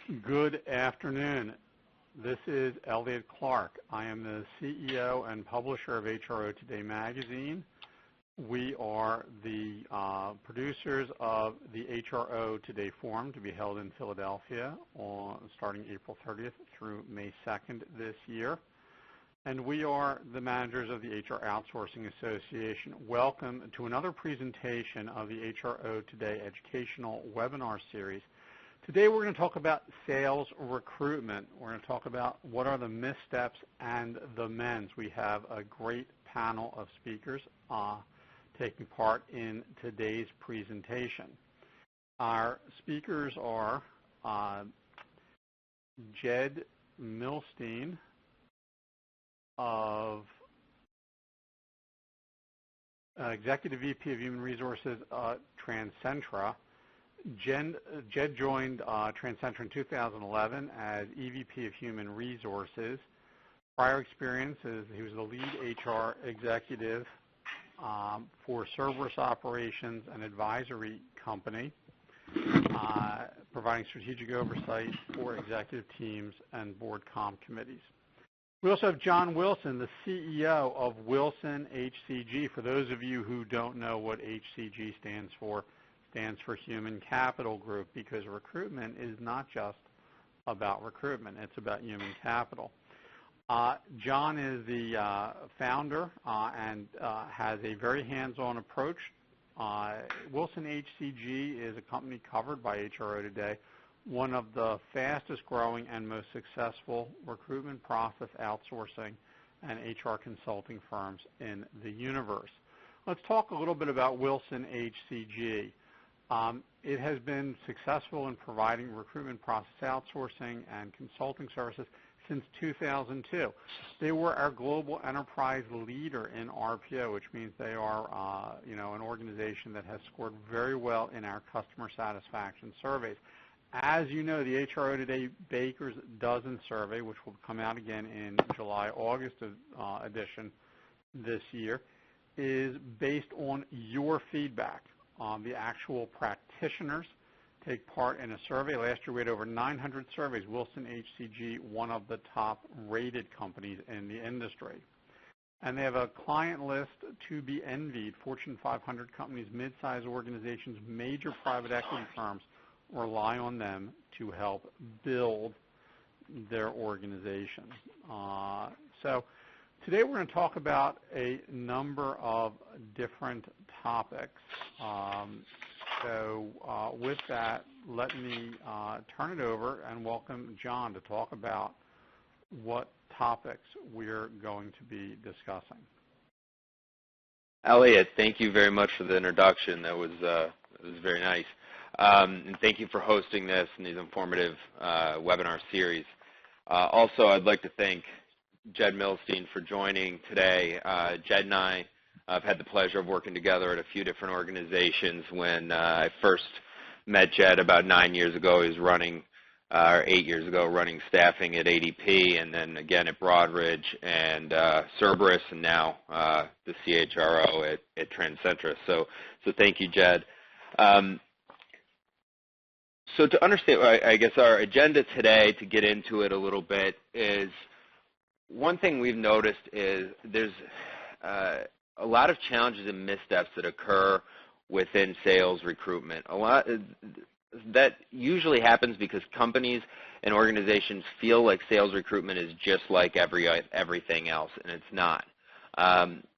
Good afternoon. This is Elliot Clark. I am the CEO and publisher of HRO Today magazine. We are the producers of the HRO Today Forum to be held in Philadelphia starting April 30th through May 2nd this year. And we are the managers of the HR Outsourcing Association. Welcome to another presentation of the HRO Today educational webinar series. Today we're going to talk about sales recruitment. We're going to talk about what are the missteps and the mends. We have a great panel of speakers taking part in today's presentation. Our speakers are Jed Milstein of Executive VP of Human Resources at TransCentra. Jed joined TransCentra in 2011 as EVP of Human Resources. Prior experience is he was the lead HR executive for Cerberus Operations, an advisory company, providing strategic oversight for executive teams and board comp committees. We also have John Wilson, the CEO of WilsonHCG. For those of you who don't know what HCG stands for Human Capital Group, because recruitment is not just about recruitment, it's about human capital. John is the founder and has a very hands-on approach. WilsonHCG is a company covered by HRO Today, one of the fastest growing and most successful recruitment process outsourcing and HR consulting firms in the universe. Let's talk a little bit about WilsonHCG. It has been successful in providing recruitment process outsourcing and consulting services since 2002. They were our global enterprise leader in RPO, which means they are an organization that has scored very well in our customer satisfaction surveys. As you know, the HRO Today Baker's Dozen survey, which will come out again in July-August edition this year, is based on your feedback. The actual practitioners take part in a survey. Last year we had over 900 surveys. WilsonHCG, one of the top rated companies in the industry. And they have a client list to be envied. Fortune 500 companies, mid-sized organizations, major private equity firms rely on them to help build their organization. So today we're going to talk about a number of different topics. With that, let me turn it over and welcome John to talk about what topics we're going to be discussing. Elliot, thank you very much for the introduction. That was very nice. And thank you for hosting this and these informative webinar series. Also, I'd like to thank Jed Milstein for joining today. Jed and I have had the pleasure of working together at a few different organizations. When I first met Jed about 9 years ago, he was running, or 8 years ago, running staffing at ADP, and then again at Broadridge and Cerberus, and now the CHRO at TransCentra. So thank you, Jed. So to understand, I guess our agenda today, to get into it a little bit, is one thing we've noticed is there's a lot of challenges and missteps that occur within sales recruitment. A lot that usually happens because companies and organizations feel like sales recruitment is just like everything else, and it's not.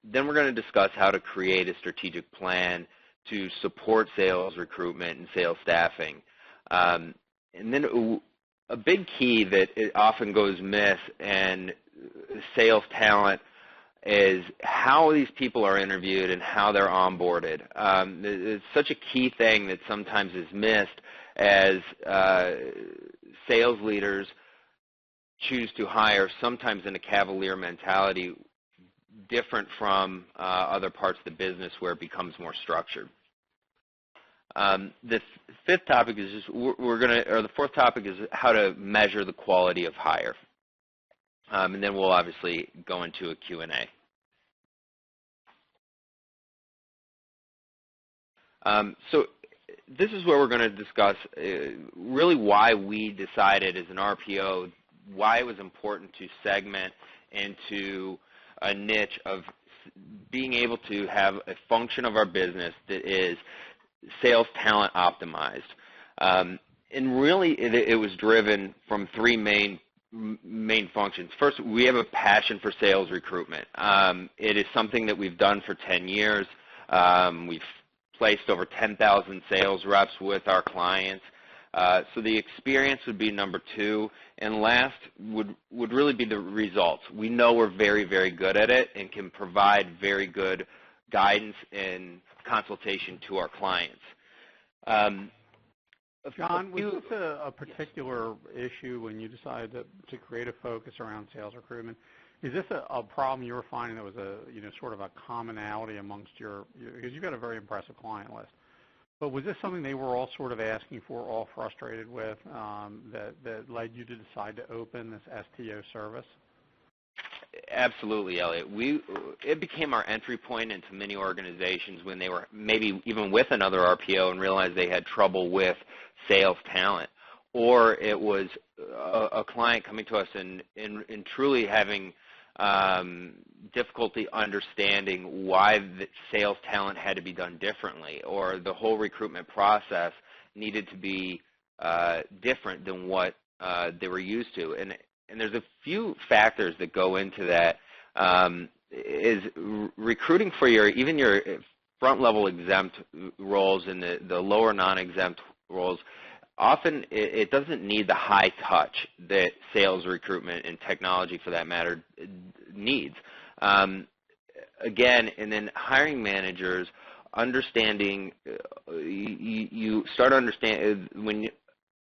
Then we're going to discuss how to create a strategic plan to support sales recruitment and sales staffing. And then a big key that it often goes miss in sales talent is how these people are interviewed and how they're onboarded. It's such a key thing that sometimes is missed as sales leaders choose to hire, sometimes in a cavalier mentality, different from other parts of the business where it becomes more structured. The fifth topic is the fourth topic is how to measure the quality of hire. And then we'll obviously go into a Q&A. So this is where we're going to discuss really why we decided as an RPO, why it was important to segment into a niche of being able to have a function of our business that is sales talent optimized. And really it was driven from three main functions. First, we have a passion for sales recruitment. It is something that we've done for 10 years. We've placed over 10,000 sales reps with our clients. So the experience would be number two, and last would really be the results. We know we're very, very good at it and can provide very good guidance and consultation to our clients. John, was this a particular issue when you decided to create a focus around sales recruitment? Is this a problem you were finding that was sort of a commonality amongst because you've got a very impressive client list, but was this something they were all sort of asking for, all frustrated with, that led you to decide to open this STO service? Absolutely, Elliot. It became our entry point into many organizations when they were maybe even with another RPO and realized they had trouble with sales talent, or it was a client coming to us and truly having difficulty understanding why the sales talent had to be done differently, or the whole recruitment process needed to be different than what they were used to. And there's a few factors that go into that. Is recruiting for even your front-level exempt roles and the lower non-exempt roles, often it doesn't need the high touch that sales recruitment and technology, for that matter, needs. Again, and then hiring managers understanding, you start to understand when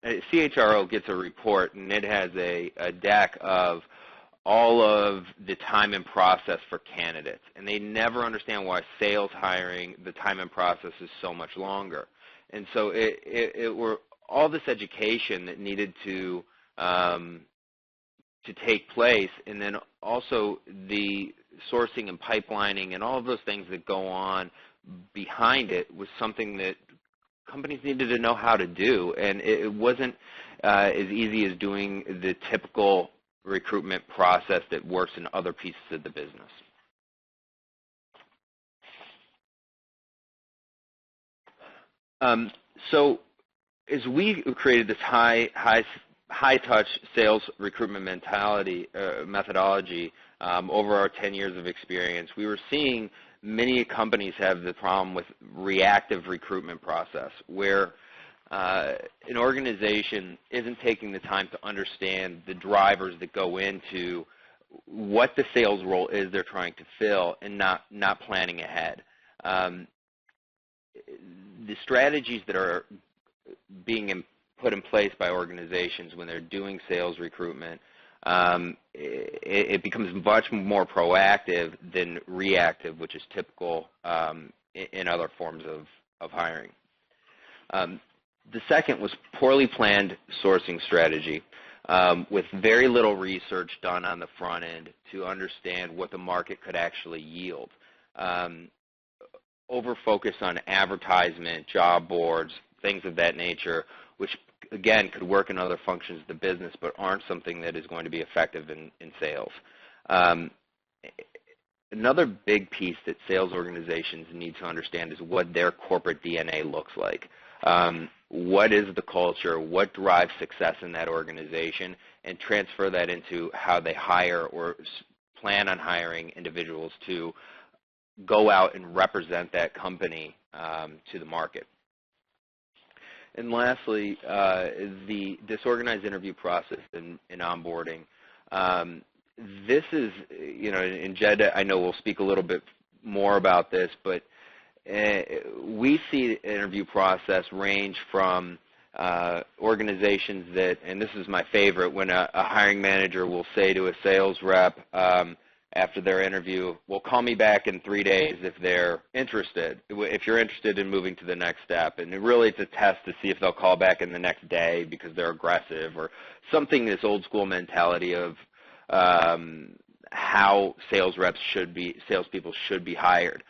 CHRO gets a report and it has a deck of all of the time and process for candidates, and they never understand why sales hiring, the time and process is so much longer. And so it were all this education that needed to take place, and then also the sourcing and pipelining and all of those things that go on behind it was something that companies needed to know how to do, and it wasn't as easy as doing the typical recruitment process that works in other pieces of the business. So as we created this high-touch sales recruitment methodology over our 10 years of experience, we were seeing many companies have the problem with reactive recruitment process, where an organization isn't taking the time to understand the drivers that go into what the sales role is they're trying to fill, and not planning ahead. The strategies that are being put in place by organizations when they're doing sales recruitment, it becomes much more proactive than reactive, which is typical in other forms of hiring. The second was poorly planned sourcing strategy with very little research done on the front end to understand what the market could actually yield. Over-focus on advertisement, job boards, things of that nature, which again could work in other functions of the business but aren't something that is going to be effective in sales. Another big piece that sales organizations need to understand is what their corporate DNA looks like. What is the culture, what drives success in that organization, and transfer that into how they hire or plan on hiring individuals to go out and represent that company to the market. And lastly, the disorganized interview process in onboarding. This is, and Jed, I know will speak a little bit more about this, but we see the interview process range from organizations that, and this is my favorite, when a hiring manager will say to a sales rep after their interview, well, call me back in 3 days if they're interested, if you're interested in moving to the next step. And really it's a test to see if they'll call back in the next day because they're aggressive, or something, this old school mentality of how salespeople should be hired.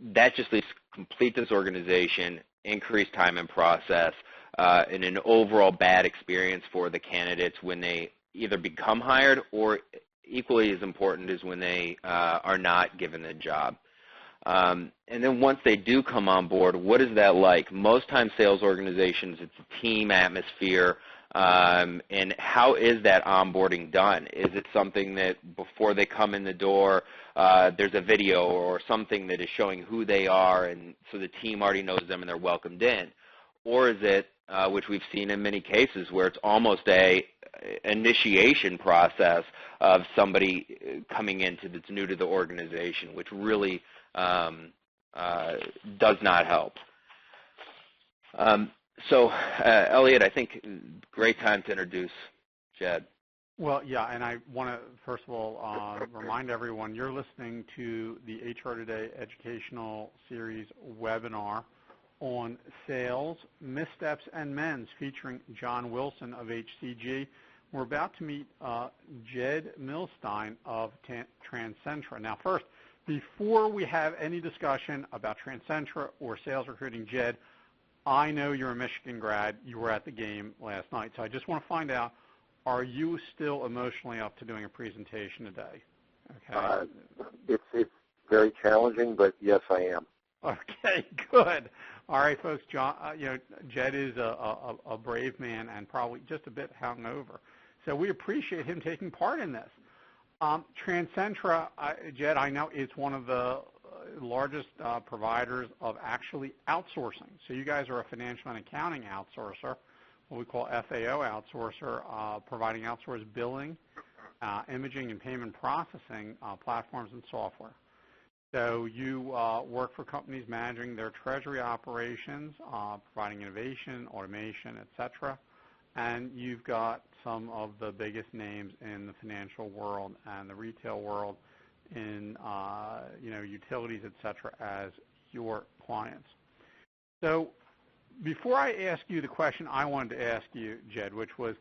That just leaves complete disorganization increased time in process, and an overall bad experience for the candidates when they either become hired or, equally as important, is when they are not given the job. And then once they do come on board, what is that like? Most times sales organizations, it's a team atmosphere, and how is that onboarding done? Is it something that before they come in the door, there's a video or something that is showing who they are, and so the team already knows them and they're welcomed in? Or is it, which we've seen in many cases, where it's almost a initiation process of somebody coming into that's new to the organization, which really does not help. So, Elliot, I think great time to introduce Jed. Well, yeah, and I want to, first of all, remind everyone you're listening to the HRO Today educational series webinar on sales, missteps, and Mends, featuring John Wilson of HCG. We're about to meet Jed Milstein of TransCentra. Now, first, before we have any discussion about TransCentra or sales recruiting, Jed, I know you're a Michigan grad. You were at the game last night, so I just want to find out, are you still emotionally up to doing a presentation today? Okay. It's very challenging, but yes, I am. Okay, good. All right, folks. John, Jed is a brave man and probably just a bit hungover, so we appreciate him taking part in this. TransCentra, Jed, I know it's one of the largest providers of actually outsourcing. So you guys are a financial and accounting outsourcer, what we call FAO outsourcer, providing outsourced billing, imaging, and payment processing platforms and software. So you work for companies managing their treasury operations, providing innovation, automation, et cetera. And you've got some of the biggest names in the financial world and the retail world in utilities, et cetera, as your clients. So before I ask you the question I wanted to ask you, Jed, which was,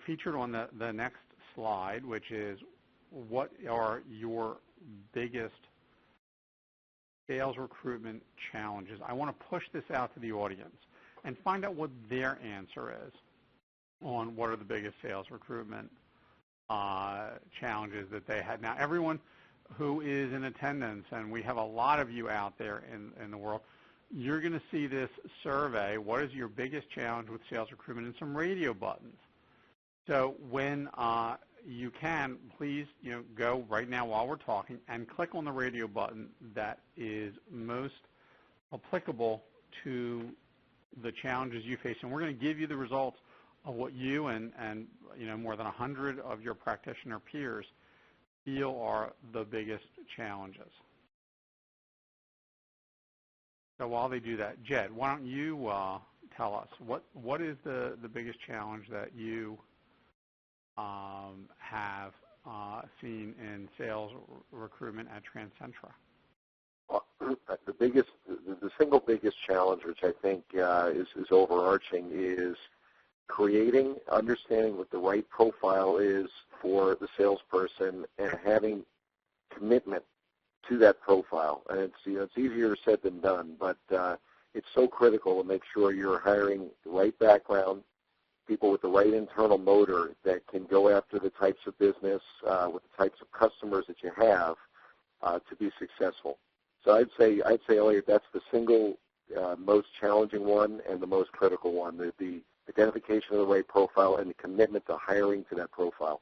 featured on the next slide, which is what are your biggest sales recruitment challenges? I want to push this out to the audience and find out what their answer is on what are the biggest sales recruitment challenges that they had. Now, everyone who is in attendance, and we have a lot of you out there in the world, you're going to see this survey, what is your biggest challenge with sales recruitment, and some radio buttons. So when you can, please go right now while we're talking and click on the radio button that is most applicable to the challenges you face. And we're going to give you the results of what you and more than 100 of your practitioner peers feel are the biggest challenges. So while they do that, Jed, why don't you tell us what is the biggest challenge that you have seen in sales recruitment at TransCentra? Well, the single biggest challenge, which I think is overarching, is understanding what the right profile is for the salesperson and having commitment to that profile. And it's easier said than done, but it's so critical to make sure you're hiring the right background, people with the right internal motor that can go after the types of business with the types of customers that you have to be successful. So I'd say, Elliot, that's the single most challenging one and the most critical one, the identification of the right profile and the commitment to hiring to that profile.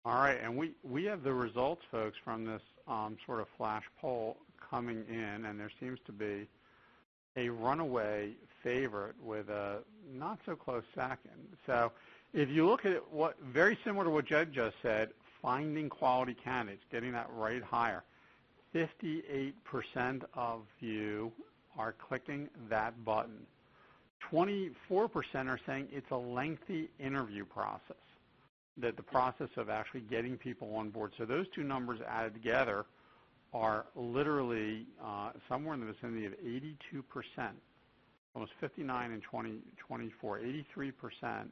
All right, and we have the results, folks, from this sort of flash poll coming in, and there seems to be a runaway favorite with a not-so-close second. So if you look at it, very similar to what Jed just said, finding quality candidates, getting that right hire, 58% of you are clicking that button. 24% are saying it's a lengthy interview process, that the process of actually getting people on board. So those two numbers added together are literally somewhere in the vicinity of 82%, almost 59 and 24, 83%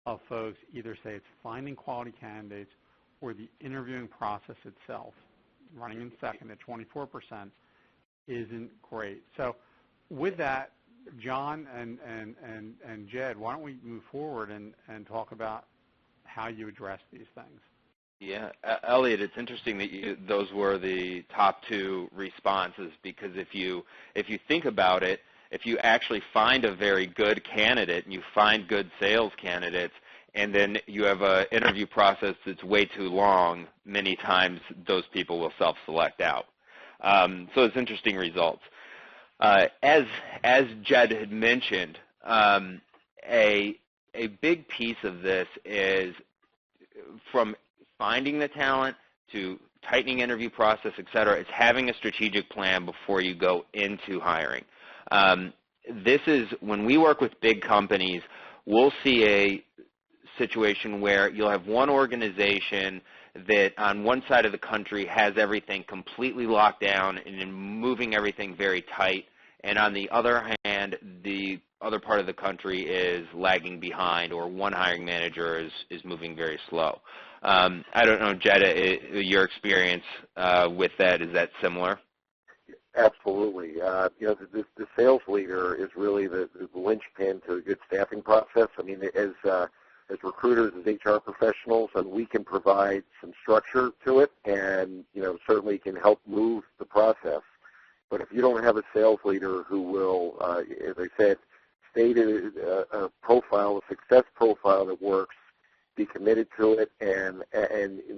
of folks either say it's finding quality candidates or the interviewing process itself. Running in second at 24% isn't great. So with that, John and Jed, why don't we move forward and talk about how you address these things? Yeah, Elliot, it's interesting that those were the top two responses, because if you think about it, if you actually find a very good candidate and you find good sales candidates, and then you have an interview process that's way too long, many times those people will self-select out. So it's interesting results. As Jed had mentioned, a big piece of this is from finding the talent to tightening interview process, et cetera, it's having a strategic plan before you go into hiring. This is, when we work with big companies, we'll see a situation where you'll have one organization that on one side of the country has everything completely locked down and moving everything very tight, and on the other hand, the other part of the country is lagging behind, or one hiring manager is moving very slow. I don't know, Jed, your experience with that, is that similar? Absolutely. The sales leader is really the linchpin to a good staffing process. I mean, as recruiters, as HR professionals, and we can provide some structure to it, and certainly can help move the process. But if you don't have a sales leader who will, as I said, state a profile, a success profile that works, be committed to it, and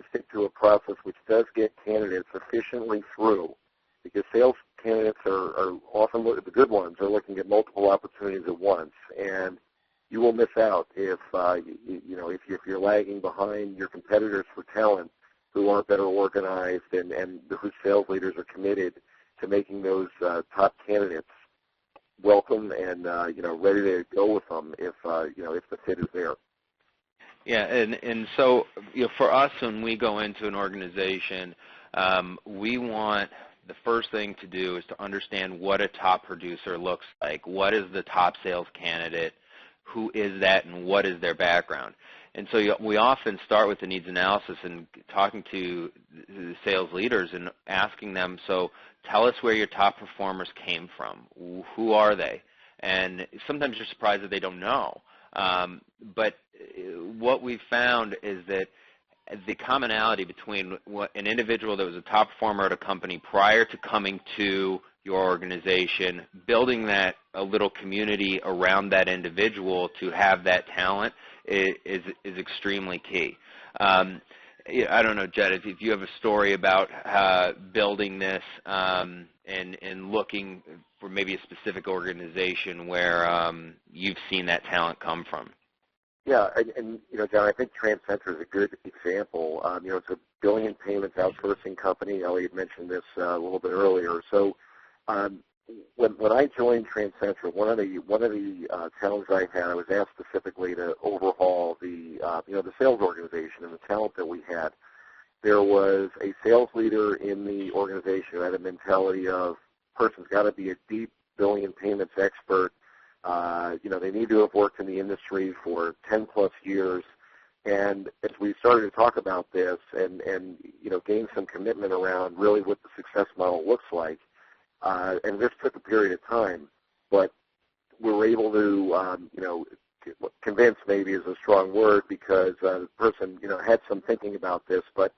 stick to a process which does get candidates efficiently through, because sales candidates are often, the good ones, are looking at multiple opportunities at once, and you will miss out if you're lagging behind your competitors for talent who aren't better organized and whose sales leaders are committed to making those top candidates welcome and ready to go with them if the fit is there. Yeah, and so for us, when we go into an organization, we want the first thing to do is to understand what a top producer looks like. What is the top sales candidate? Who is that, and what is their background? And so we often start with the needs analysis and talking to the sales leaders and asking them, so tell us where your top performers came from. Who are they? And sometimes you're surprised that they don't know. But what we've found is that the commonality between an individual that was a top performer at a company prior to coming to your organization, building that a little community around that individual to have that talent is extremely key. I don't know, Jed, if you have a story about building this and looking for maybe a specific organization where you've seen that talent come from. Yeah, and John, I think TransCentra is a good example. It's a billion payments outsourcing company. Elliot mentioned this a little bit earlier. So when I joined TransCentra, one of the challenges I had, I was asked specifically to overhaul the sales organization and the talent that we had. There was a sales leader in the organization who had a mentality of, person's got to be a deep billion payments expert. They need to have worked in the industry for 10 plus years. And as we started to talk about this and gain some commitment around really what the success model looks like, and this took a period of time, but we were able to, convince maybe is a strong word, because the person, had some thinking about this, but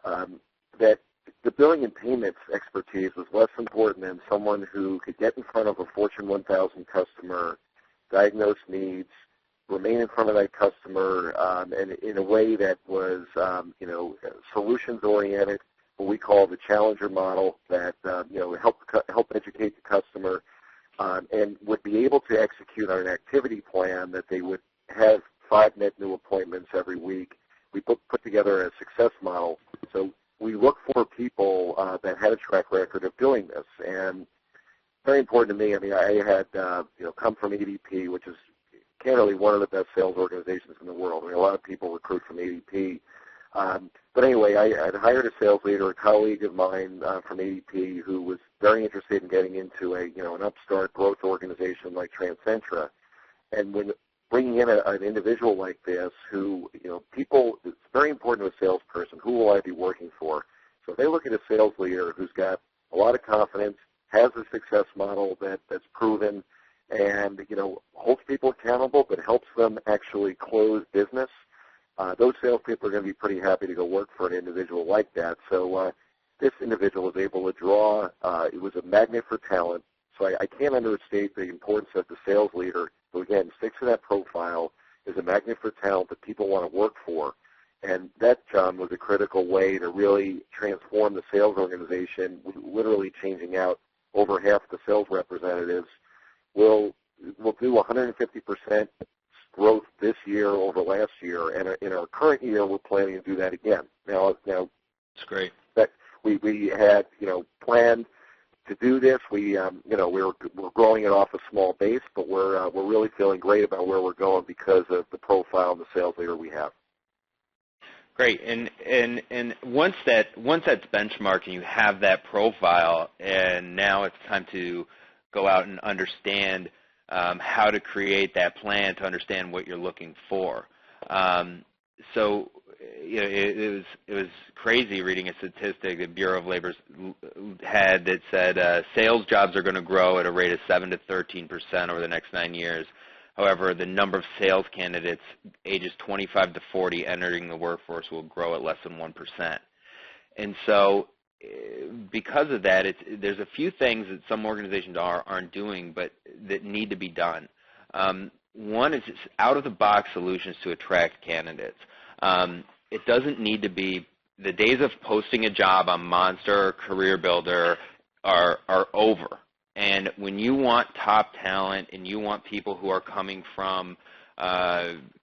that the billing and payments expertise was less important than someone who could get in front of a Fortune 1000 customer, diagnose needs, remain in front of that customer, and in a way that was, solutions-oriented, what we call the challenger model, that help educate the customer, and would be able to execute on an activity plan that they would have 5 net new appointments every week. We put together a success model. So we look for people that had a track record of doing this, and very important to me. I mean, I had come from ADP, which is candidly one of the best sales organizations in the world. I mean, a lot of people recruit from ADP. But anyway, I had hired a sales leader, a colleague of mine from ADP, who was very interested in getting into an upstart growth organization like TransCentra. And when bringing in an individual like this, who it's very important to a salesperson. Who will I be working for? So if they look at a sales leader who's got a lot of confidence, has a success model that's proven and, holds people accountable but helps them actually close business, those salespeople are going to be pretty happy to go work for an individual like that. So this individual was able to draw, it was a magnet for talent. So I can't understate the importance of the sales leader who, again, sticks to that profile, is a magnet for talent that people want to work for. And that, John, was a critical way to really transform the sales organization, literally changing out over half the sales representatives. We'll do 150% growth this year over last year, and in our current year, we're planning to do that again. Now, that's great. That we had, planned to do this. We're growing it off a small base, but we're really feeling great about where we're going because of the profile and the sales leader we have. Great, and once that's benchmarked and you have that profile, and now it's time to go out and understand how to create that plan to understand what you're looking for. So it was crazy reading a statistic that Bureau of Labor had that said sales jobs are going to grow at a rate of 7 to 13% over the next 9 years. However, the number of sales candidates ages 25 to 40 entering the workforce will grow at less than 1%. And so because of that, there's a few things that some organizations aren't doing but that need to be done. One is out-of-the-box solutions to attract candidates. It doesn't need to be the days of posting a job on Monster or Career Builder are over. And when you want top talent and you want people who are coming from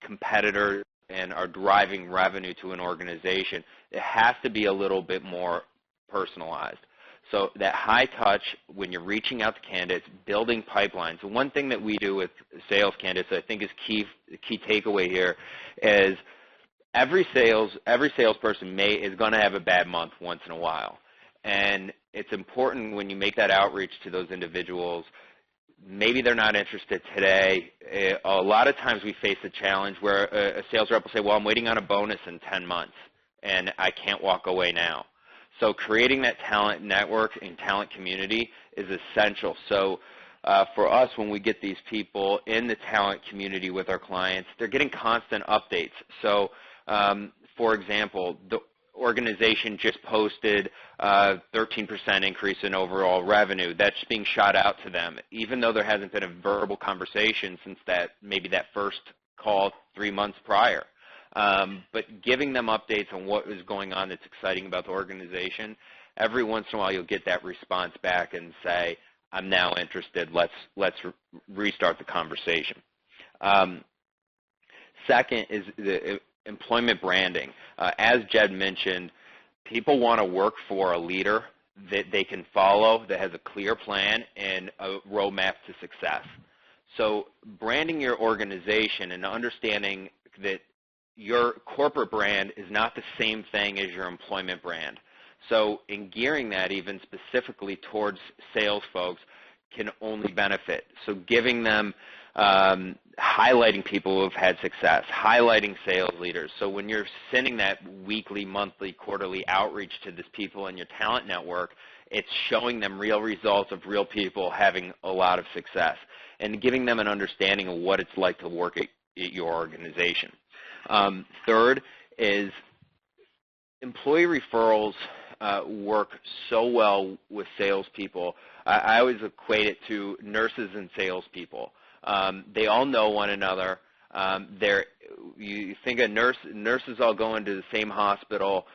competitors and are driving revenue to an organization, it has to be a little bit more personalized. So that high touch, when you're reaching out to candidates, building pipelines. And one thing that we do with sales candidates that I think is key takeaway here is every salesperson is going to have a bad month once in a while. And it's important when you make that outreach to those individuals, maybe they're not interested today. A lot of times we face a challenge where a sales rep will say, well, I'm waiting on a bonus in 10 months, and I can't walk away now. So creating that talent network and talent community is essential. So for us, when we get these people in the talent community with our clients, they're getting constant updates. So, for example, the organization just posted a 13% increase in overall revenue. That's being shot out to them, even though there hasn't been a verbal conversation since maybe that first call 3 months prior. But giving them updates on what is going on that's exciting about the organization, every once in a while you'll get that response back and say, I'm now interested, let's restart the conversation. Second is the employment branding. As Jed mentioned, people want to work for a leader that they can follow, that has a clear plan and a roadmap to success. So branding your organization and understanding that your corporate brand is not the same thing as your employment brand. So in gearing that even specifically towards sales folks can only benefit. So giving them highlighting people who have had success, highlighting sales leaders. So when you're sending that weekly, monthly, quarterly outreach to these people in your talent network, it's showing them real results of real people having a lot of success and giving them an understanding of what it's like to work at your organization. Third is employee referrals work so well with salespeople. I always equate it to nurses and salespeople. They all know one another. You think of nurses all go into the same hospital.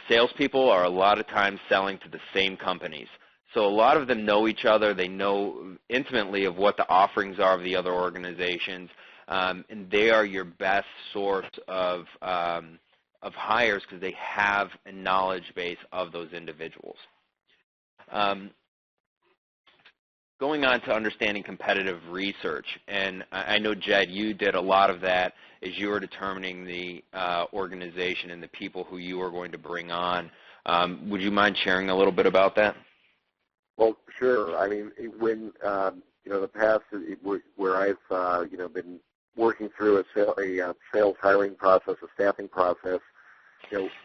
Salespeople are a lot of times selling to the same companies. So a lot of them know each other. They know intimately of what the offerings are of the other organizations, and they are your best source of hires because they have a knowledge base of those individuals. Going on to understanding competitive research, and I know, Jed, you did a lot of that as you were determining the organization and the people who you were going to bring on. Would you mind sharing a little bit about that? Well, sure. I mean, when the past where I've been working through a sales hiring process, a staffing process,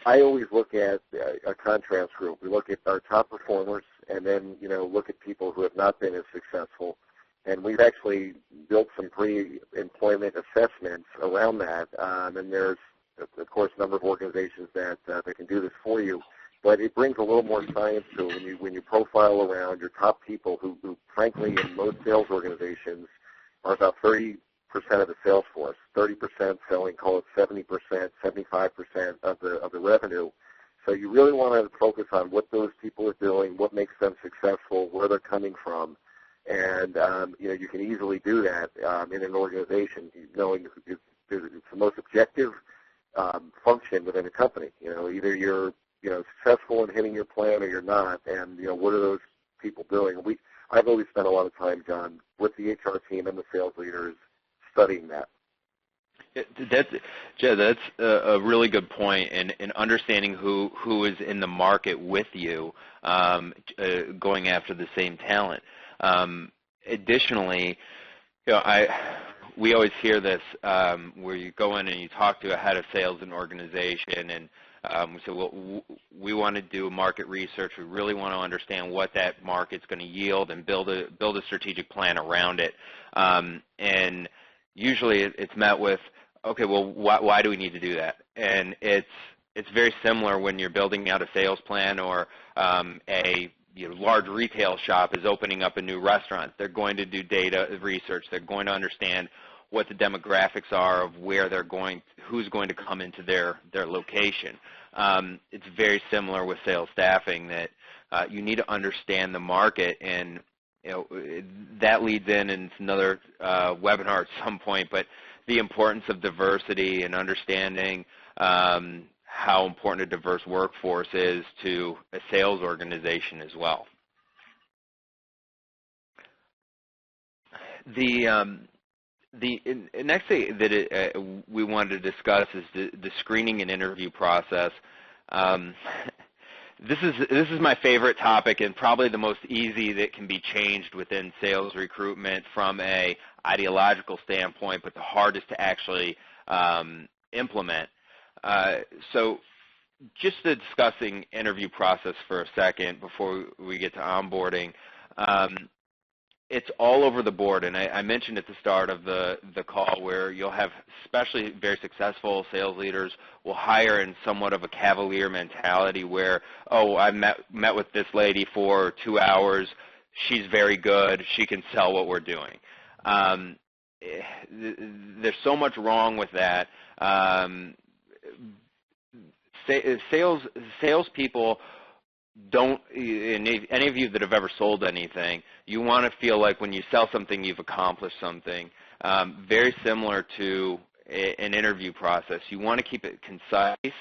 I always look at a contrast group. We look at our top performers, and then look at people who have not been as successful. And we've actually built some pre-employment assessments around that. And there's, of course, a number of organizations that can do this for you. But it brings a little more science to it when you profile around your top people who frankly, in most sales organizations, are about 30% of the sales force, 30% selling, call it 70%, 75% of the revenue. So you really want to focus on what those people are doing, what makes them successful, where they're coming from. And, you can easily do that in an organization, knowing it's the most objective function within a company. Either you're successful in hitting your plan or you're not, and, what are those people doing? I've always spent a lot of time, John, with the HR team and the sales leaders studying that. That's a really good point, and understanding who is in the market with you, going after the same talent. Additionally, we always hear this where you go in and you talk to a head of sales in an organization, and we say, well, we want to do market research. We really want to understand what that market's going to yield and build a strategic plan around it. And usually it's met with, okay, well, why do we need to do that? And it's very similar when you're building out a sales plan, or a large retail shop is opening up a new restaurant. They're going to do data research. They're going to understand what the demographics are of where who's going to come into their location. It's very similar with sales staffing, that you need to understand the market, and that leads in, and it's another webinar at some point, but the importance of diversity and understanding how important a diverse workforce is to a sales organization as well. The next thing that we wanted to discuss is the screening and interview process. This is my favorite topic, and probably the most easy that can be changed within sales recruitment from a ideological standpoint, but the hardest to actually implement. So just discussing interview process for a second before we get to onboarding. It's all over the board, and I mentioned at the start of the call where you'll have, especially very successful sales leaders, will hire in somewhat of a cavalier mentality where, oh, I met with this lady for 2 hours. She's very good. She can sell what we're doing. There's so much wrong with that. Salespeople don't, any of you that have ever sold anything, you want to feel like when you sell something, you've accomplished something. Very similar to an interview process. You want to keep it concise,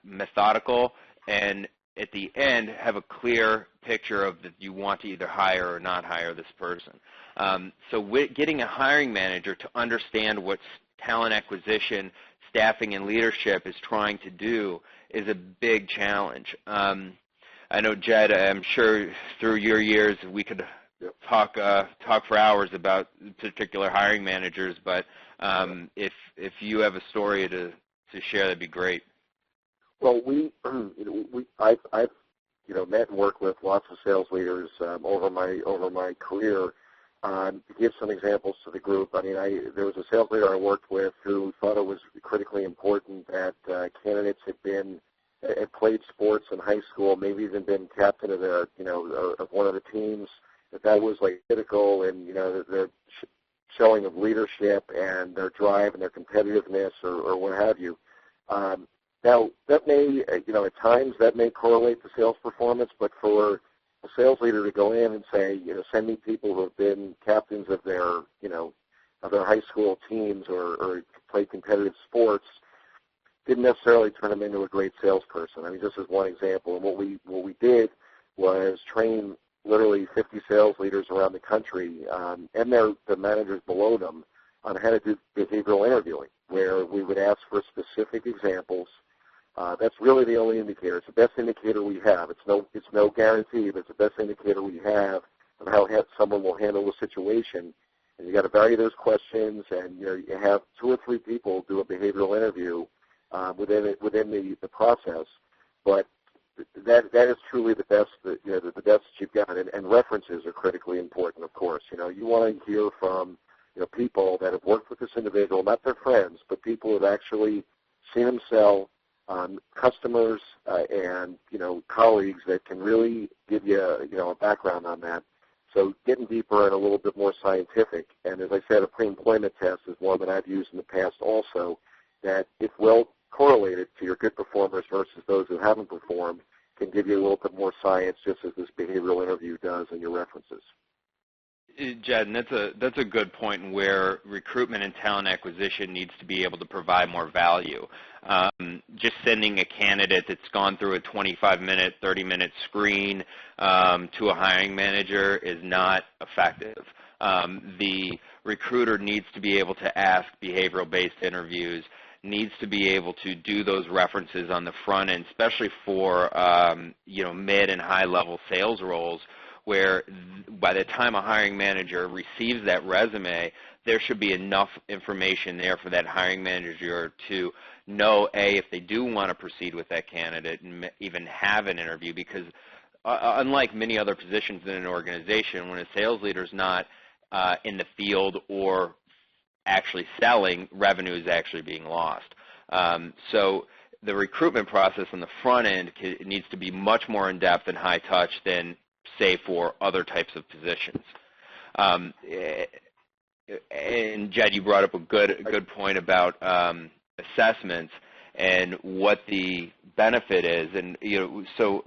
methodical, and at the end have a clear picture of that you want to either hire or not hire this person. So getting a hiring manager to understand what talent acquisition, staffing, and leadership is trying to do is a big challenge. I know, Jed, I'm sure through your years we could talk for hours about particular hiring managers, but if you have a story to share, that'd be great. Well, I've met and worked with lots of sales leaders over my career. To give some examples to the group, there was a sales leader I worked with who thought it was critically important that candidates had played sports in high school, maybe even been captain of of one of the teams. That was like critical in their showing of leadership and their drive and their competitiveness or what have you. Now that may at times that may correlate to sales performance, but for a sales leader to go in and say, send me people who have been captains of their, of their high school teams or played competitive sports, didn't necessarily turn them into a great salesperson. Just as one example. And what we did was train literally 50 sales leaders around the country and the managers below them on how to do behavioral interviewing, where we would ask for specific examples. That's really the only indicator. It's the best indicator we have. It's no guarantee, but it's the best indicator we have of how someone will handle the situation. And you got to vary those questions, and you have 2 or 3 people do a behavioral interview within the process. But that is truly the best the best that you've got, and references are critically important. Of course, you want to hear from people that have worked with this individual, not their friends, but people who have actually seen them sell, customers and colleagues that can really give you a background on that. So getting deeper and a little bit more scientific, and as I said, a pre-employment test is one that I've used in the past also, that if well correlated to your good performers versus those who haven't performed, can give you a little bit more science, just as this behavioral interview does in your references. Jed, and that's a good point where recruitment and talent acquisition needs to be able to provide more value. Just sending a candidate that's gone through a 25-minute, 30-minute screen to a hiring manager is not effective. The recruiter needs to be able to ask behavioral-based interviews, needs to be able to do those references on the front end, especially for mid and high-level sales roles, where by the time a hiring manager receives that resume, there should be enough information there for that hiring manager to know, A, if they do want to proceed with that candidate and even have an interview, because unlike many other positions in an organization, when a sales leader is not in the field or actually selling, revenue is actually being lost. So the recruitment process on the front end needs to be much more in-depth and high-touch than, say, for other types of positions. And Jed, you brought up a good point about assessments and what the benefit is. And so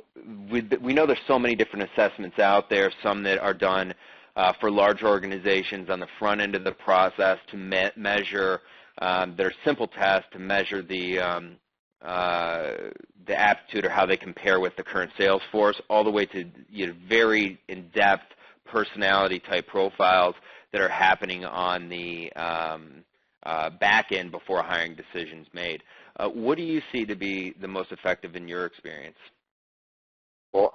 we know there's so many different assessments out there. Some that are done for large organizations on the front end of the process to measure. They're simple tests to measure the aptitude or how they compare with the current sales force, all the way to very in-depth personality-type profiles that are happening on the back end before a hiring decision is made. What do you see to be the most effective in your experience? Well,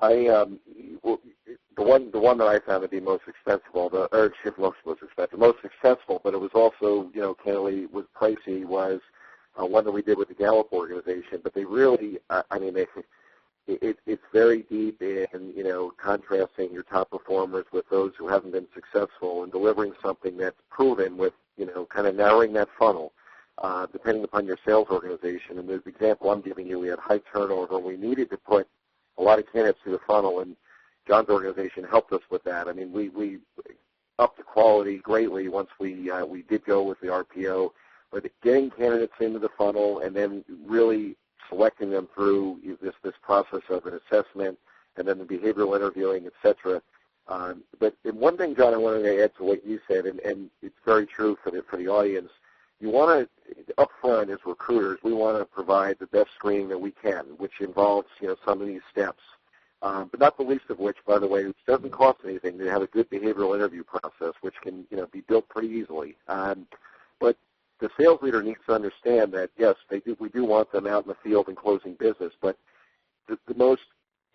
the one that I found to be most successful, most successful, but it was also candidly was pricey, was one that we did with the Gallup organization. But they really, it's very deep in contrasting your top performers with those who haven't been successful and delivering something that's proven with kind of narrowing that funnel depending upon your sales organization. And the example I'm giving you, we had high turnover. We needed to put a lot of candidates through the funnel, and John's organization helped us with that. I mean, we upped the quality greatly once we did go with the RPO, but getting candidates into the funnel and then really selecting them through this process of an assessment and then the behavioral interviewing, et cetera. But one thing, John, I wanted to add to what you said, and it's very true for the audience. You want to, up front as recruiters, we want to provide the best screening that we can, which involves some of these steps. But not the least of which, by the way, which doesn't cost anything, to have a good behavioral interview process, which can be built pretty easily. But the sales leader needs to understand that, yes, we do want them out in the field and closing business, but the most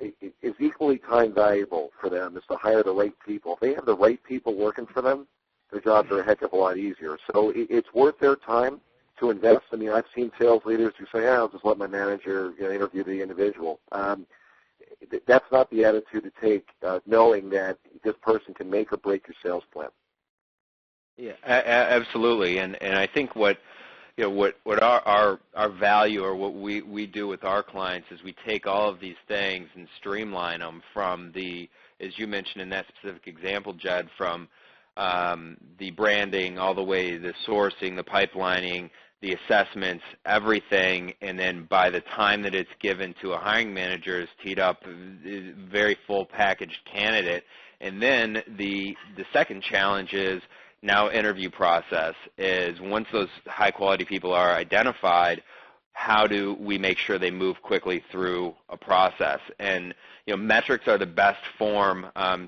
is equally time valuable for them is to hire the right people. If they have the right people working for them, their jobs are a heck of a lot easier. So it's worth their time to invest. I mean, I've seen sales leaders who say, I'll just let my manager interview the individual. That's not the attitude to take, knowing that this person can make or break your sales plan. Yeah, absolutely. And I think what our value, or what we do with our clients, is we take all of these things and streamline them from as you mentioned in that specific example, Jed, from the branding all the way to the sourcing, the pipelining, the assessments, everything, and then by the time that it's given to a hiring manager, is teed up a very full packaged candidate. And then the second challenge is now interview process is, once those high quality people are identified, how do we make sure they move quickly through a process? And metrics are the best form.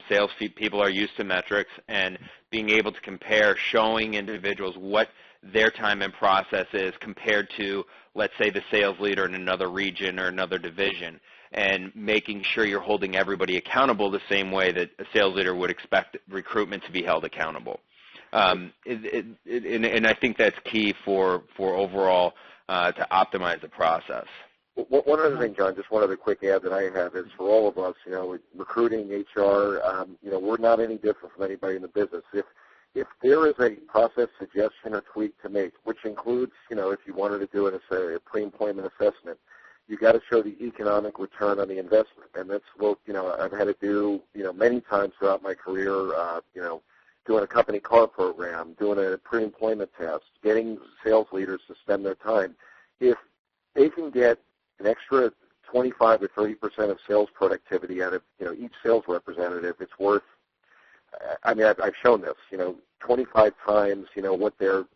Sales people are used to metrics, and being able to compare, showing individuals what their time and process is compared to, let's say, the sales leader in another region or another division, and making sure you're holding everybody accountable the same way that a sales leader would expect recruitment to be held accountable. And I think that's key for overall to optimize the process. One other thing, John, just one other quick add that I have is for all of us, recruiting, HR, we're not any different from anybody in the business. If there is a process suggestion or tweak to make, which includes, if you wanted to do it as a pre-employment assessment, you got to show the economic return on the investment, and that's what I've had to do many times throughout my career. Doing a company car program, doing a pre-employment test, getting sales leaders to spend their time. If they can get an extra 25 or 30% of sales productivity out of each sales representative, it's worth. I mean, I've shown this. 25 times what they're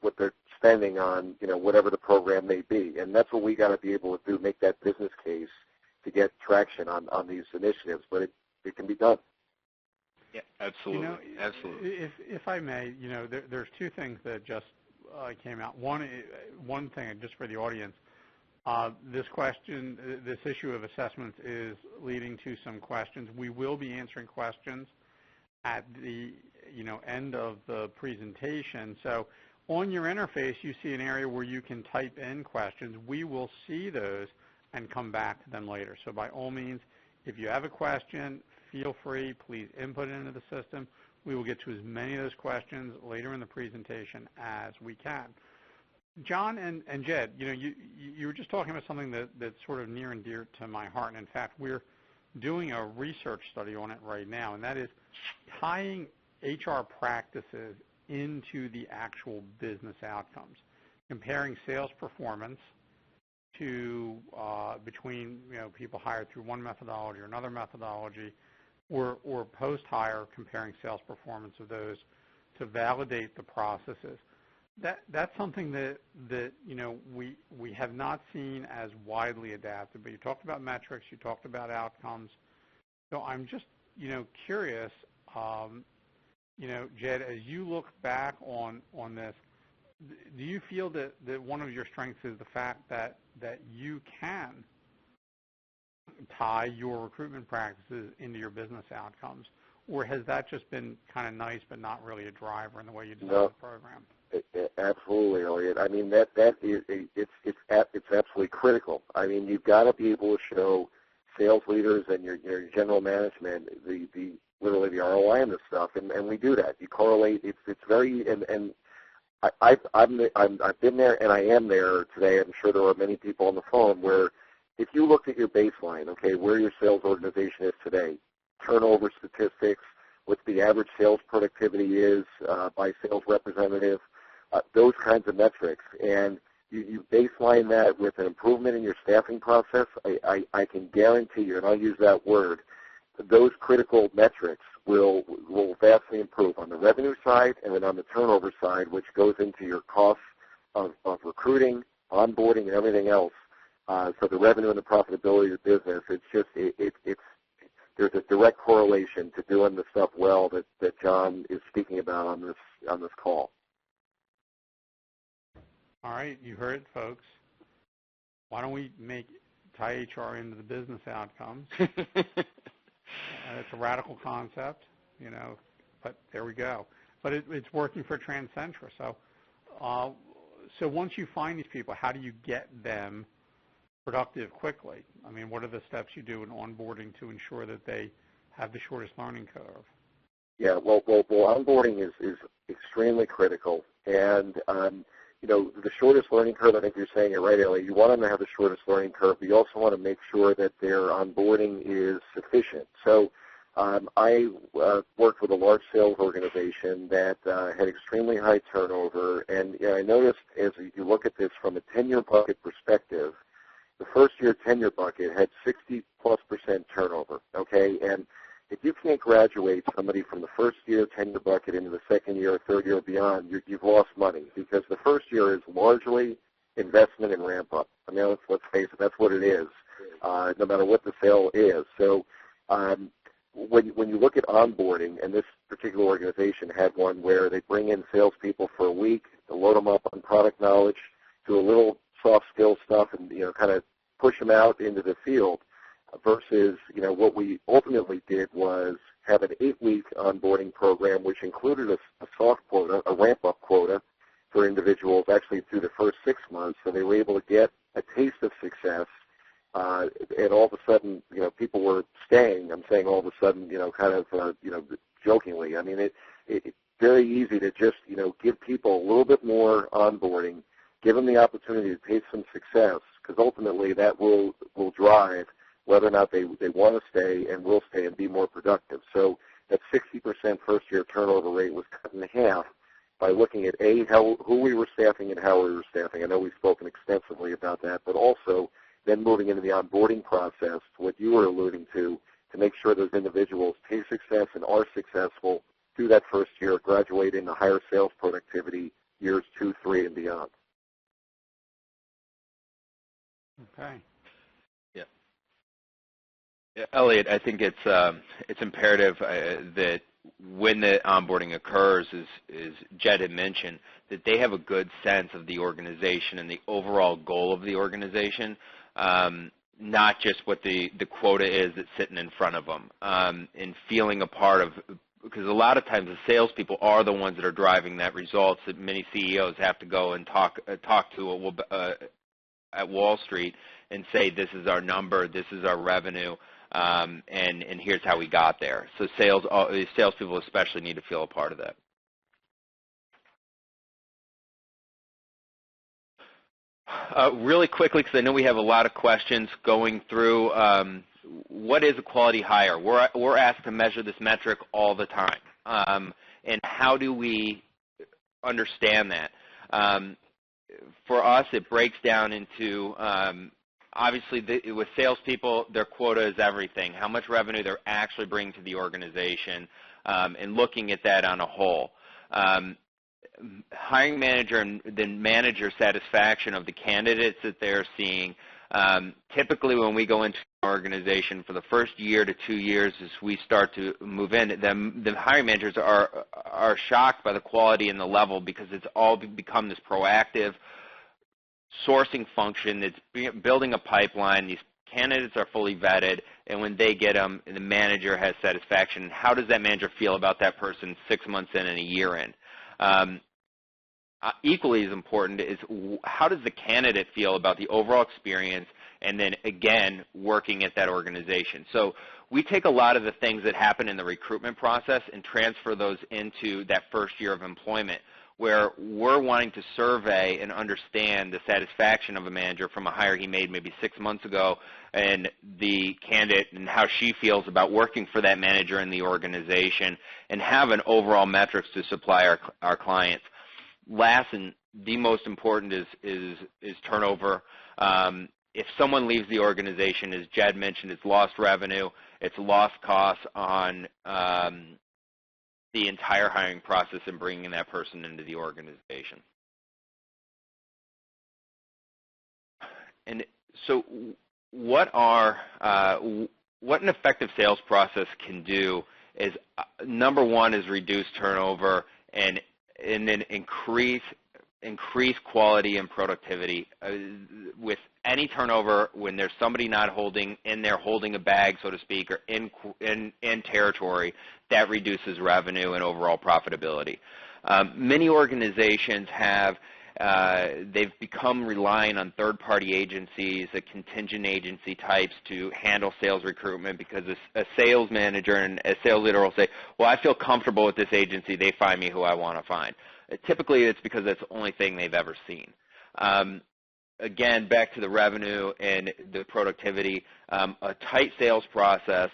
spending on whatever the program may be, and that's what we got to be able to do. Make that business case to get traction on these initiatives, but it can be done. Yeah, absolutely. Absolutely. If I may, there's two things that just came out. One thing, just for the audience, this issue of assessments is leading to some questions. We will be answering questions at the end of the presentation. So on your interface, you see an area where you can type in questions. We will see those and come back to them later. So by all means, if you have a question, feel free, please input it into the system. We will get to as many of those questions later in the presentation as we can. John and Jed, you were just talking about something that's sort of near and dear to my heart. And in fact, we're doing a research study on it right now, and that is tying HR practices into the actual business outcomes, comparing sales performance to between people hired through one methodology or another methodology, or post-hire comparing sales performance of those to validate the processes. That's something that we have not seen as widely adapted. But you talked about metrics, you talked about outcomes. So I'm just curious, Jed, as you look back on this, do you feel that one of your strengths is the fact that you can tie your recruitment practices into your business outcomes, or has that just been kind of nice but not really a driver in the way you design the program? Absolutely, Elliot. I mean that is it's absolutely critical. I mean, you've got to be able to show sales leaders and your general management literally the ROI on this stuff, and we do that. You correlate. It's very and I've been there and I am there today. I'm sure there are many people on the phone where if you look at your baseline, okay, where your sales organization is today, turnover statistics, what the average sales productivity is by sales representative, those kinds of metrics, and you baseline that with an improvement in your staffing process, I can guarantee you, and I'll use that word, those critical metrics will vastly improve on the revenue side and then on the turnover side, which goes into your costs of recruiting, onboarding, and everything else. So the revenue and the profitability of the business, there's a direct correlation to doing the stuff well that John is speaking about on this call. All right, you heard it, folks. Why don't we tie HR into the business outcomes? It's a radical concept, but there we go. But it's working for TransCentra. So once you find these people, how do you get them productive quickly? I mean, what are the steps you do in onboarding to ensure that they have the shortest learning curve? Yeah, well, onboarding is extremely critical, and the shortest learning curve. I think you're saying it right, Ellie. You want them to have the shortest learning curve, but you also want to make sure that their onboarding is sufficient. So I worked with a large sales organization that had extremely high turnover, and I noticed as you look at this from a tenure bucket perspective, the first year tenure bucket had 60+% turnover, okay? And if you can't graduate somebody from the first year tenure bucket into the second year or third year or beyond, you've lost money, because the first year is largely investment and ramp up. I mean, let's face it, that's what it is, no matter what the sale is. So when you look at onboarding, and this particular organization had one where they bring in salespeople for a week, to load them up on product knowledge, do a little soft skill stuff, and kind of push them out into the field, versus what we ultimately did was have an 8-week onboarding program, which included a soft quota, a ramp-up quota, for individuals actually through the first 6 months, so they were able to get a taste of success. And all of a sudden, people were staying. I'm saying all of a sudden, kind of, jokingly. I mean, it's very easy to just, give people a little bit more onboarding, give them the opportunity to taste some success, because ultimately that will drive whether or not they want to stay and will stay and be more productive. So that 60% first-year turnover rate was cut in half by looking at, who we were staffing and how we were staffing. I know we've spoken extensively about that, but also then moving into the onboarding process, what you were alluding to make sure those individuals taste success and are successful through that first year, graduate into higher sales productivity years 2, 3, and beyond. Okay. Yeah, Elliot, I think it's imperative that when the onboarding occurs, as Jed had mentioned, that they have a good sense of the organization and the overall goal of the organization, not just what the quota is that's sitting in front of them, and feeling a part of, because a lot of times the salespeople are the ones that are driving that results that many CEOs have to go and talk to at Wall Street and say, this is our number, this is our revenue, and here's how we got there. So salespeople especially need to feel a part of that. Really quickly, because I know we have a lot of questions going through, what is a quality hire? We're asked to measure this metric all the time. And how do we understand that? For us, it breaks down into, obviously, with salespeople, their quota is everything, how much revenue they're actually bringing to the organization, and looking at that on a whole. Hiring manager and then manager satisfaction of the candidates that they're seeing. Typically, when we go into an organization for the first year to 2 years, as we start to move in, the hiring managers are shocked by the quality and the level, because it's all become this proactive sourcing function that's building a pipeline. These candidates are fully vetted, and when they get them, the manager has satisfaction. How does that manager feel about that person 6 months in and a year in? Equally as important is, how does the candidate feel about the overall experience, and then again working at that organization. So we take a lot of the things that happen in the recruitment process and transfer those into that first year of employment, where we're wanting to survey and understand the satisfaction of a manager from a hire he made maybe 6 months ago, and the candidate and how she feels about working for that manager in the organization, and have an overall metrics to supply our clients. Last and the most important is turnover. If someone leaves the organization, as Jed mentioned, it's lost revenue, it's lost costs on the entire hiring process and bringing that person into the organization. And so what an effective sales process can do is, number one, is reduce turnover and then increase quality and productivity. With any turnover, when there's somebody not holding a bag, so to speak, or in territory, that reduces revenue and overall profitability. Many organizations they've become reliant on third-party agencies, contingent agency types, to handle sales recruitment, because a sales manager and a sales leader will say, well, I feel comfortable with this agency, they find me who I want to find. Typically, it's because that's the only thing they've ever seen. Again, back to the revenue and the productivity, a tight sales process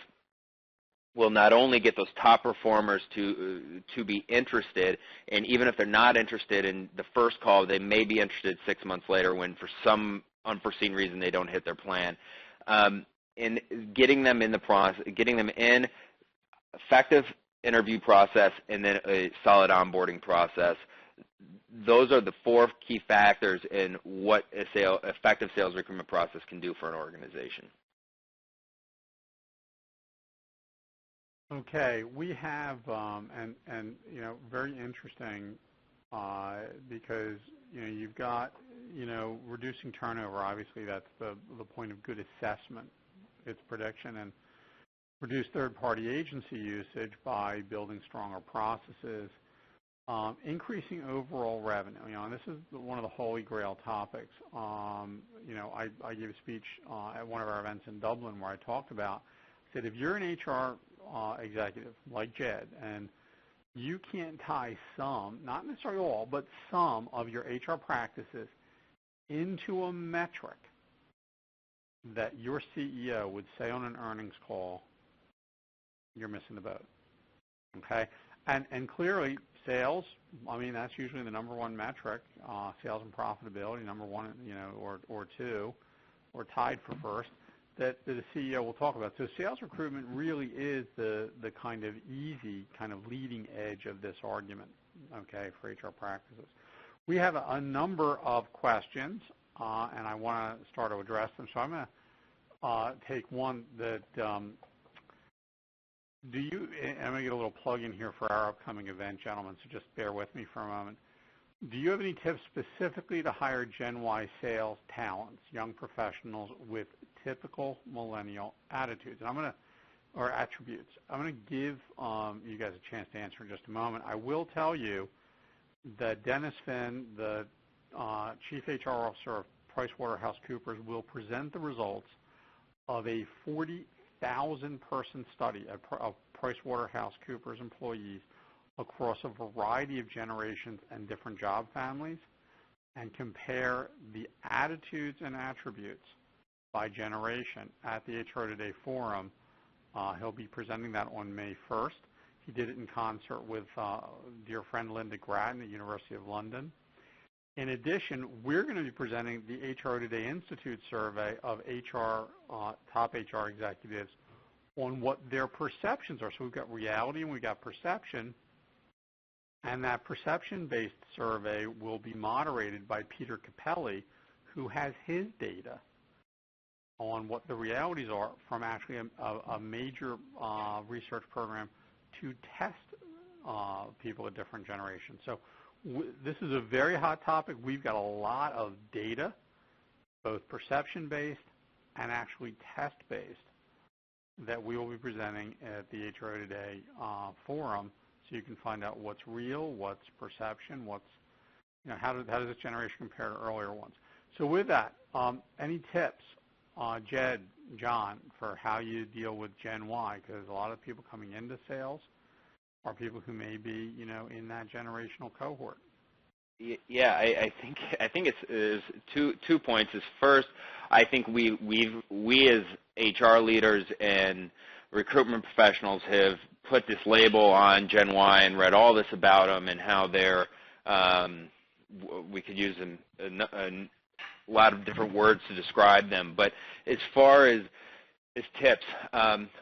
will not only get those top performers to be interested, and even if they're not interested in the first call, they may be interested 6 months later when for some unforeseen reason they don't hit their plan. In getting them in the process, getting them in effective interview process, and then a solid onboarding process. Those are the 4 key factors in what effective sales recruitment process can do for an organization. Okay, we have, and very interesting, because you've got reducing turnover. Obviously, that's the point of good assessment, its prediction, and reduce third-party agency usage by building stronger processes. increasing overall revenue. And this is one of the holy grail topics. I gave a speech at one of our events in Dublin where I talked about, said if you're an HR executive like Jed, and you can't tie some, not necessarily all, but some of your HR practices into a metric that your CEO would say on an earnings call, you're missing the boat. Okay? And clearly, sales, that's usually the number one metric, sales and profitability, number one, or two, or tied for first, that the CEO will talk about. So sales recruitment really is the kind of easy, kind of leading edge of this argument, okay, for HR practices. We have a number of questions, and I want to start to address them. So I'm going to take one that I'm going to get a little plug in here for our upcoming event, gentlemen, so just bear with me for a moment. Do you have any tips specifically to hire Gen Y sales talents, young professionals with typical millennial attitudes? And or attributes. I'm going to give you guys a chance to answer in just a moment. I will tell you that Dennis Finn, the Chief HR Officer of PricewaterhouseCoopers, will present the results of a 40,000-person study of PricewaterhouseCoopers employees across a variety of generations and different job families, and compare the attitudes and attributes by generation at the HRO Today Forum. He'll be presenting that on May 1st. He did it in concert with dear friend Linda Grattan at the University of London. In addition, we're going to be presenting the HRO Today Institute survey of top HR executives on what their perceptions are. So we've got reality and we've got perception, and that perception-based survey will be moderated by Peter Capelli, who has his data on what the realities are from actually a major research program to test people of different generations. So this is a very hot topic. We've got a lot of data, both perception-based and actually test-based, that we will be presenting at the HRO Today Forum, so you can find out what's real, what's perception, how does this generation compare to earlier ones. So with that, any tips, Jed, John, for how you deal with Gen Y? Because a lot of people coming into sales are people who may be, in that generational cohort. Yeah, I think it's two points. Is first, I think we as HR leaders and recruitment professionals have put this label on Gen Y and read all this about them and how they're we could use a lot of different words to describe them. But as far as tips,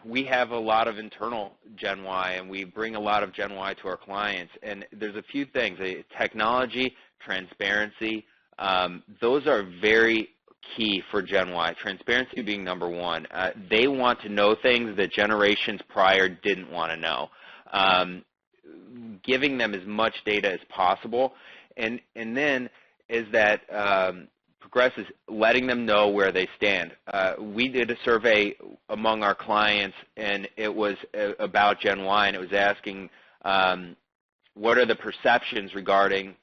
we have a lot of internal Gen Y, and we bring a lot of Gen Y to our clients. And there's a few things: technology, transparency. Those are very key for Gen Y. Transparency being number one. They want to know things that generations prior didn't want to know. Giving them as much data as possible, and then is that progresses, letting them know where they stand. We did a survey among our clients, and it was about Gen Y, and it was asking what are the perceptions regarding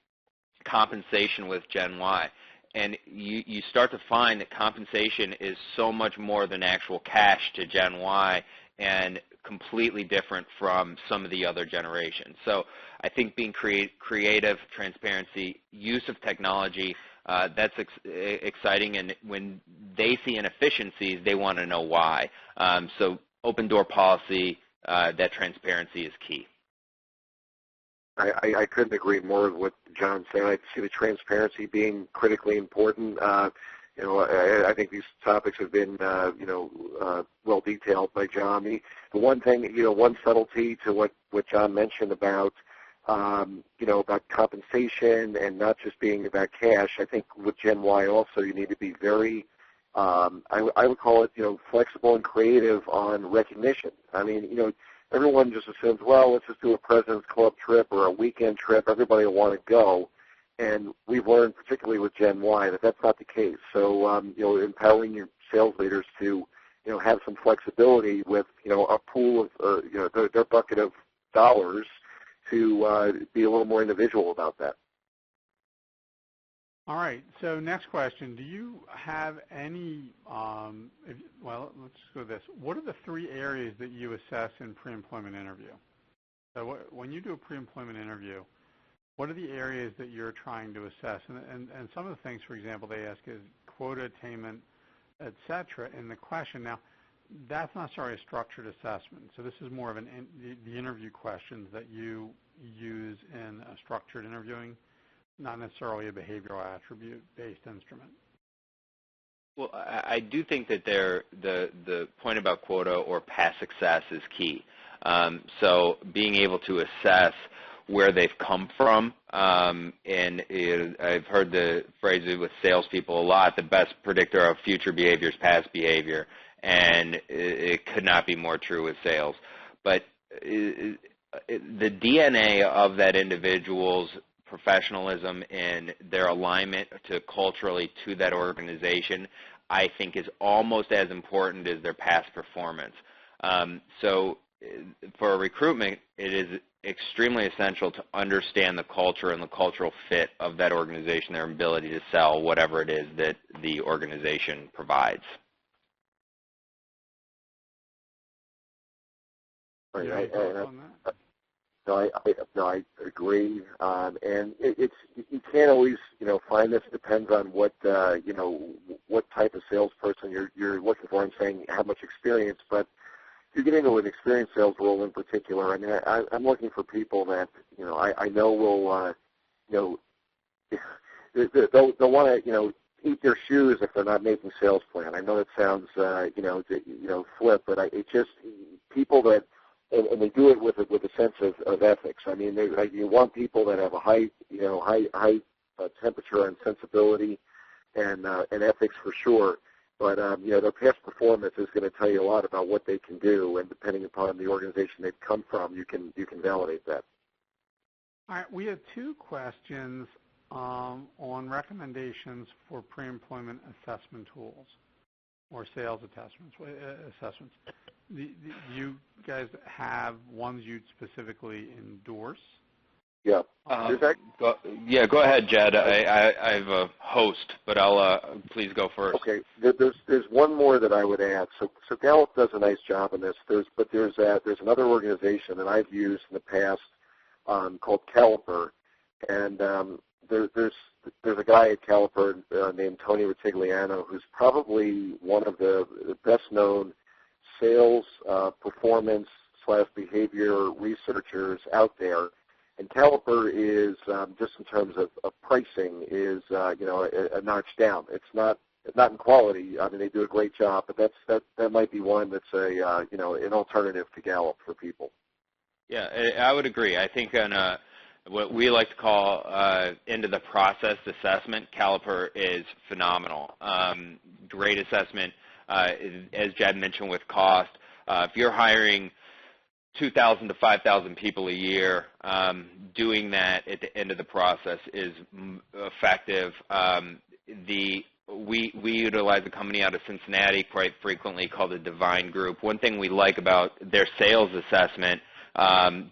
compensation with Gen Y. And you start to find that compensation is so much more than actual cash to Gen Y, and completely different from some of the other generations. So I think being creative, transparency, use of technology, that's exciting, and when they see inefficiencies, they want to know why. So open door policy, that transparency is key. I couldn't agree more with what John said. I see the transparency being critically important. I think these topics have been, well detailed by John. The one thing, one subtlety to what John mentioned about compensation and not just being about cash. I think with Gen Y also, you need to be very, I would call it, flexible and creative on recognition. Everyone just assumes, well, let's just do a President's Club trip or a weekend trip. Everybody will want to go. And we've learned, particularly with Gen Y, that that's not the case. So, empowering your sales leaders to, have some flexibility with, a pool of, their bucket of dollars, to be a little more individual about that. All right. So next question: do you have any? Well, let's go with this. What are the 3 areas that you assess in pre-employment interview? So when you do a pre-employment interview, what are the areas that you're trying to assess? And some of the things, for example, they ask is quota attainment, et cetera, in the question. Now, that's not necessarily a structured assessment. So this is more of the interview questions that you use in a structured interviewing, not necessarily a behavioral attribute-based instrument. Well, I do think that the point about quota or past success is key. So being able to assess where they've come from, and I've heard the phrase with salespeople a lot, the best predictor of future behavior is past behavior, and it could not be more true with sales. But the DNA of that individual's professionalism and their alignment culturally to that organization, I think, is almost as important as their past performance. So for recruitment, it is extremely essential to understand the culture and the cultural fit of that organization, their ability to sell whatever it is that the organization provides. Right. I agree. And you can't always, find this. Depends on what type of salesperson you're looking for. I'm saying how much experience, but if you get into an experienced sales role in particular, I mean, I'm looking for people that I know will they'll want to eat their shoes if they're not making sales plan. I know that sounds flip, but it's just people that. And they do it with a sense of ethics. I mean, you want people that have a high temperature and sensibility and ethics for sure. But their past performance is going to tell you a lot about what they can do, and depending upon the organization they've come from, you can validate that. All right, we have 2 questions on recommendations for pre-employment assessment tools or sales assessments. You guys have ones you'd specifically endorse? Yeah. Go ahead, Jed. I have a host, but I'll please go first. Okay. There's one more that I would add. So Gallup does a nice job on this. There's another organization that I've used in the past called Caliper, and there's a guy at Caliper named Tony Ritigliano who's probably one of the best known sales performance / behavior researchers out there. And Caliper is, just in terms of pricing, is a notch down. It's not in quality. I mean, they do a great job, but that might be one that's an alternative to Gallup for people. Yeah, I would agree. I think on what we like to call into the process assessment, Caliper is phenomenal. Great assessment. As Jed mentioned with cost, if you're hiring 2,000 to 5,000 people a year, doing that at the end of the process is effective. We utilize a company out of Cincinnati quite frequently called the Divine Group. One thing we like about their sales assessment,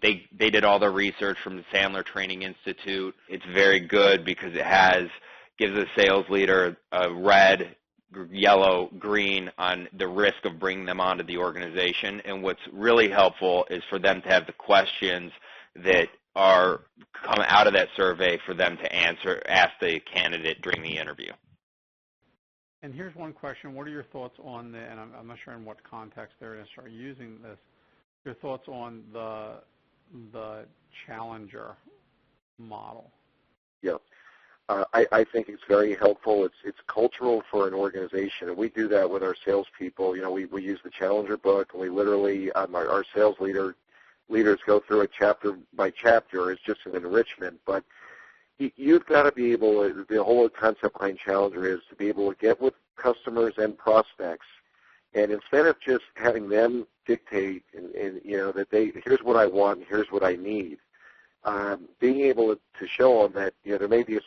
they did all their research from the Sandler Training Institute. It's very good because it gives a sales leader a red, yellow, green on the risk of bringing them onto the organization. And what's really helpful is for them to have the questions that come out of that survey for them to ask the candidate during the interview. And here's one question. What are your thoughts on and I'm not sure in what context they're going to start using this, your thoughts on the challenger model? Yeah. I think it's very helpful. It's cultural for an organization, and we do that with our salespeople. We use the Challenger book, and we literally our sales leaders go through it chapter by chapter. It's just an enrichment, but you've got to be able. The whole concept behind Challenger is to be able to get with customers and prospects, and instead of just having them dictate and that here's what I want, and here's what I need. Being able to show them that there may be a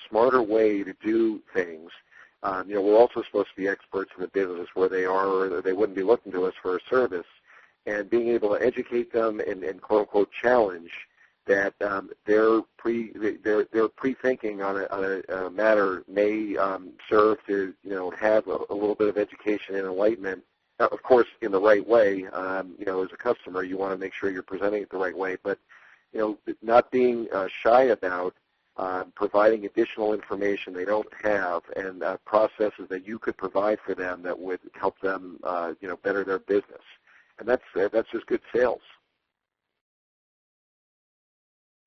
smarter way to do things. We're also supposed to be experts in the business where they are, or they wouldn't be looking to us for a service. And being able to educate them and quote unquote challenge that their pre-thinking on a matter may serve to have a little bit of education and enlightenment. Now, of course, in the right way. As a customer, you want to make sure you're presenting it the right way, but not being shy about providing additional information they don't have and processes that you could provide for them that would help them better their business, and that's just good sales.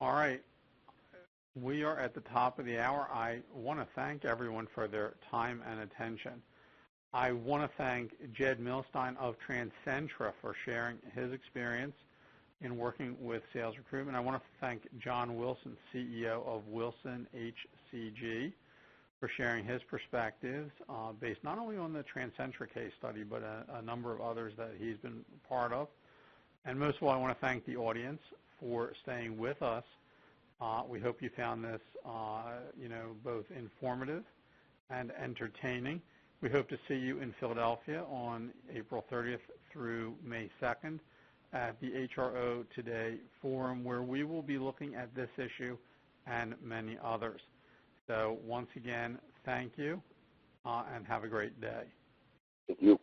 All right. We are at the top of the hour. I want to thank everyone for their time and attention. I want to thank Jed Milstein of TransCentra for sharing his experience in working with sales recruitment. I want to thank John Wilson, CEO of WilsonHCG, for sharing his perspectives based not only on the TransCentra case study, but a number of others that he's been part of. And most of all, I want to thank the audience for staying with us. We hope you found this, both informative and entertaining. We hope to see you in Philadelphia on April 30th through May 2nd at the HRO Today Forum, where we will be looking at this issue and many others. So once again, thank you, and have a great day. Thank you.